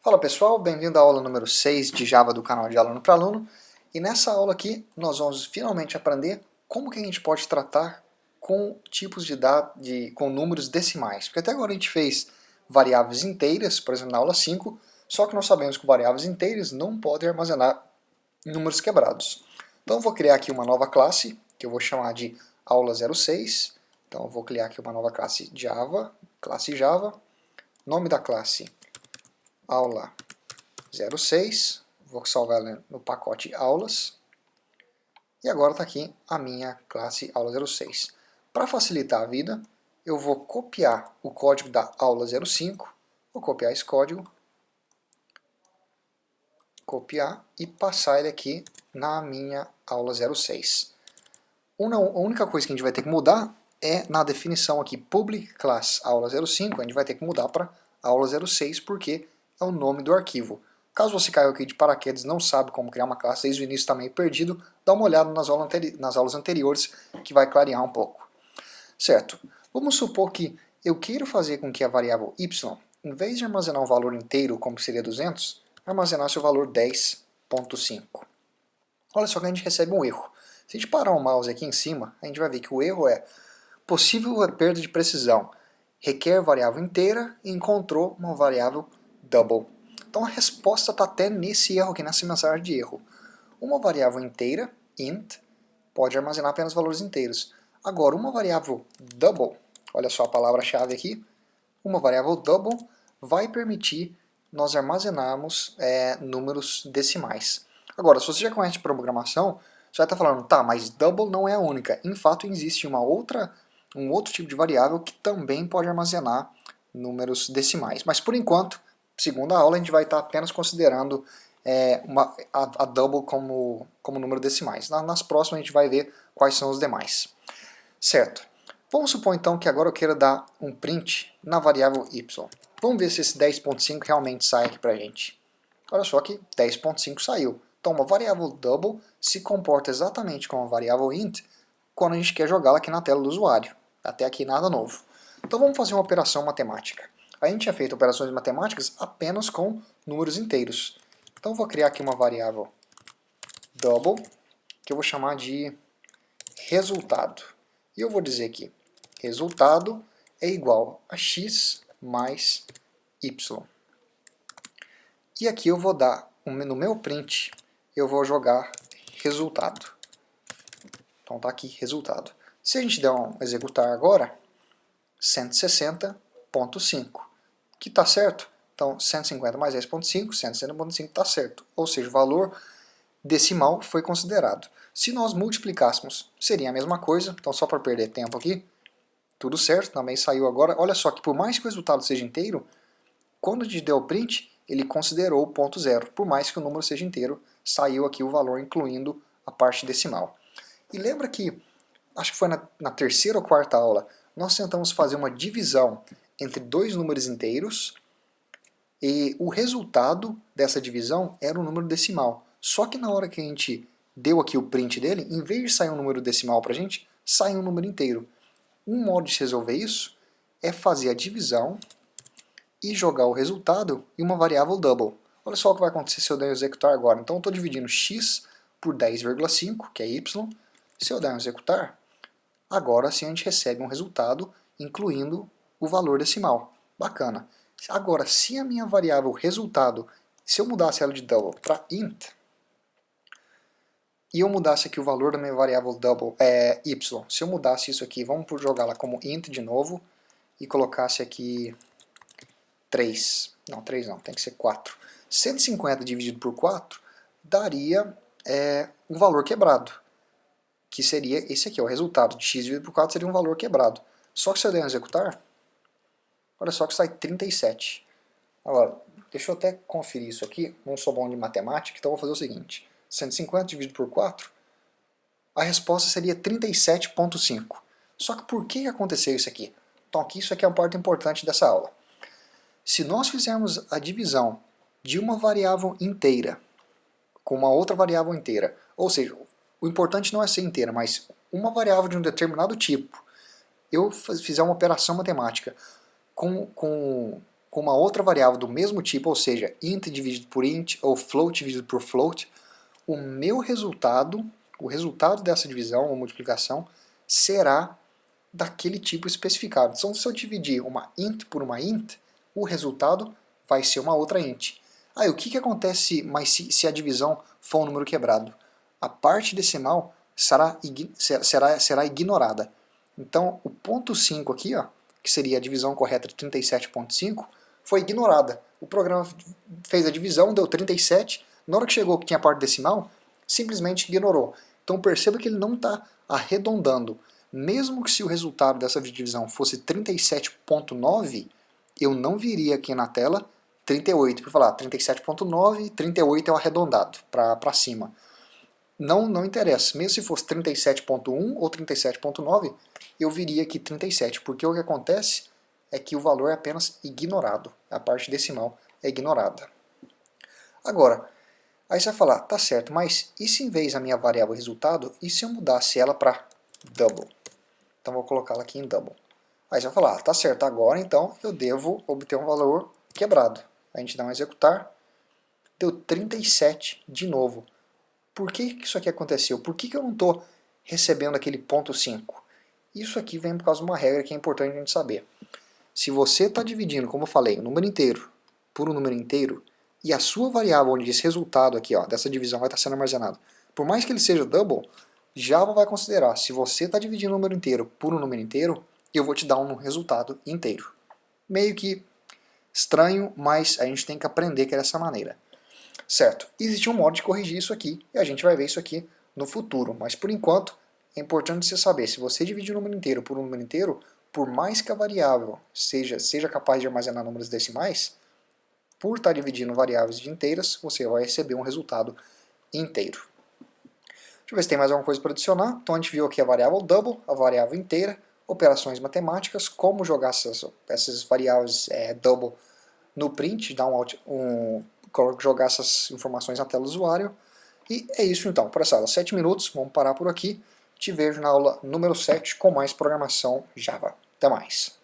Fala pessoal, bem-vindo à aula número 6 de Java do canal de Aluno para Aluno. E nessa aula aqui nós vamos finalmente aprender como que a gente pode tratar com tipos de dados, com números decimais. Porque até agora a gente fez variáveis inteiras, por exemplo na aula 5, só que nós sabemos que variáveis inteiras não podem armazenar números quebrados. Então eu vou criar aqui uma nova classe, que eu vou chamar de aula 06. Então eu vou criar aqui uma nova classe Java, nome da classe aula 06, vou salvar no pacote aulas, e agora está aqui a minha classe aula 06. Para facilitar a vida, eu vou copiar o código da aula 05, vou copiar esse código, copiar e passar ele aqui na minha aula 06. A única coisa que a gente vai ter que mudar é na definição aqui, public class aula 05, a gente vai ter que mudar para aula 06, porque é o nome do arquivo. Caso você caiu aqui de paraquedas e não sabe como criar uma classe desde o início, está meio perdido, dá uma olhada nas aulas anteriores que vai clarear um pouco. Certo, vamos supor que eu queira fazer com que a variável y, em vez de armazenar um valor inteiro, como seria 200, armazenasse o valor 10.5. Olha só que a gente recebe um erro. Se a gente parar o mouse aqui em cima, a gente vai ver que o erro é possível perda de precisão, requer variável inteira e encontrou uma variável double. Então a resposta está até nesse erro aqui, nessa mensagem de erro. Uma variável inteira, int, pode armazenar apenas valores inteiros. Agora, uma variável double, olha só a palavra-chave aqui, uma variável double vai permitir nós armazenarmos números decimais. Agora, se você já conhece programação, você vai estar falando, tá, mas double não é a única. Em fato, existe um outro tipo de variável que também pode armazenar números decimais. Mas por enquanto, segundo a aula, a gente vai estar apenas considerando a double como número decimais. Nas próximas a gente vai ver quais são os demais. Certo. Vamos supor então que agora eu queira dar um print na variável y. Vamos ver se esse 10.5 realmente sai aqui pra gente. Olha só que 10.5 saiu. Então uma variável double se comporta exatamente como uma variável int quando a gente quer jogá-la aqui na tela do usuário. Até aqui nada novo. Então vamos fazer uma operação matemática. A gente tinha feito operações matemáticas apenas com números inteiros. Então vou criar aqui uma variável double, que eu vou chamar de resultado. E eu vou dizer aqui, resultado é igual a x mais y. E aqui eu vou dar, no meu print, eu vou jogar resultado. Então tá aqui resultado. Se a gente der um executar agora, 160.5, que está certo. Então 150 mais 10.5, 160.5 está certo. Ou seja, o valor decimal foi considerado. Se nós multiplicássemos, seria a mesma coisa. Então só para perder tempo aqui, tudo certo, também saiu agora. Olha só que por mais que o resultado seja inteiro, quando a gente deu o print, ele considerou o ponto zero. Por mais que o número seja inteiro, saiu aqui o valor incluindo a parte decimal. E lembra que, acho que foi na terceira ou quarta aula, nós tentamos fazer uma divisão entre dois números inteiros e o resultado dessa divisão era um número decimal. Só que na hora que a gente deu aqui o print dele, em vez de sair um número decimal pra gente, sai um número inteiro. Um modo de resolver isso é fazer a divisão e jogar o resultado em uma variável double. Olha só o que vai acontecer se eu der um executar agora. Então eu estou dividindo x por 10,5, que é y. Se eu der um executar, agora sim a gente recebe um resultado incluindo o valor decimal. Bacana. Agora, se a minha variável resultado, se eu mudasse ela de double para int, e eu mudasse aqui o valor da minha variável double, y, se eu mudasse isso aqui, vamos jogá-la como int de novo, e colocasse aqui 3, não, 3 não, tem que ser 4. 150 dividido por 4 daria um valor quebrado, que seria esse aqui, o resultado de x dividido por 4 seria um valor quebrado. Só que se eu der um executar, olha só que sai 37. Agora, deixa eu até conferir isso aqui, não sou bom de matemática, então eu vou fazer o seguinte, 150 dividido por 4, a resposta seria 37.5. Só que por que aconteceu isso aqui? Então aqui isso aqui é uma parte importante dessa aula. Se nós fizermos a divisão de uma variável inteira com uma outra variável inteira, ou seja, o importante não é ser inteira, mas uma variável de um determinado tipo, eu fizer uma operação matemática com com uma outra variável do mesmo tipo, ou seja, int dividido por int ou float dividido por float, o meu resultado, o resultado dessa divisão ou multiplicação, será daquele tipo especificado. Então, se eu dividir uma int por uma int, o resultado vai ser uma outra int. Aí, o que acontece mas se a divisão for um número quebrado? A parte decimal será ignorada. Então, o ponto 5 aqui, ó, que seria a divisão correta de 37.5, foi ignorada. O programa fez a divisão, deu 37, na hora que chegou que tinha a parte decimal, simplesmente ignorou. Então perceba que ele não está arredondando. Mesmo que se o resultado dessa divisão fosse 37.9, eu não viria aqui na tela 38, para falar 37.9, 38 é o arredondado, para cima. Não interessa, mesmo se fosse 37.1 ou 37.9, eu viria aqui 37, porque o que acontece é que o valor é apenas ignorado, a parte decimal é ignorada. Agora, aí você vai falar, tá certo, mas e se em vez da minha variável resultado, e se eu mudasse ela para double? Então vou colocá-la aqui em double. Aí você vai falar, tá certo, agora então eu devo obter um valor quebrado. A gente dá um executar, deu 37 de novo. Por que isso aqui aconteceu? Por que eu não estou recebendo aquele ponto 5? Isso aqui vem por causa de uma regra que é importante a gente saber. Se você está dividindo, como eu falei, um número inteiro por um número inteiro, e a sua variável onde esse resultado aqui, ó, dessa divisão vai estar sendo armazenado, por mais que ele seja double, Java vai considerar, se você está dividindo um número inteiro por um número inteiro, eu vou te dar um resultado inteiro. Meio que estranho, mas a gente tem que aprender que é dessa maneira. Certo, existe um modo de corrigir isso aqui, e a gente vai ver isso aqui no futuro, mas por enquanto é importante você saber, se você dividir um número inteiro por um número inteiro, por mais que a variável seja capaz de armazenar números decimais, por estar dividindo variáveis de inteiras, você vai receber um resultado inteiro. Deixa eu ver se tem mais alguma coisa para adicionar. Então a gente viu aqui a variável double, a variável inteira, operações matemáticas, como jogar essas variáveis double no print, jogar essas informações na tela do usuário. E é isso então, para essa aula 7 minutos, vamos parar por aqui. Te vejo na aula número 7 com mais programação Java. Até mais!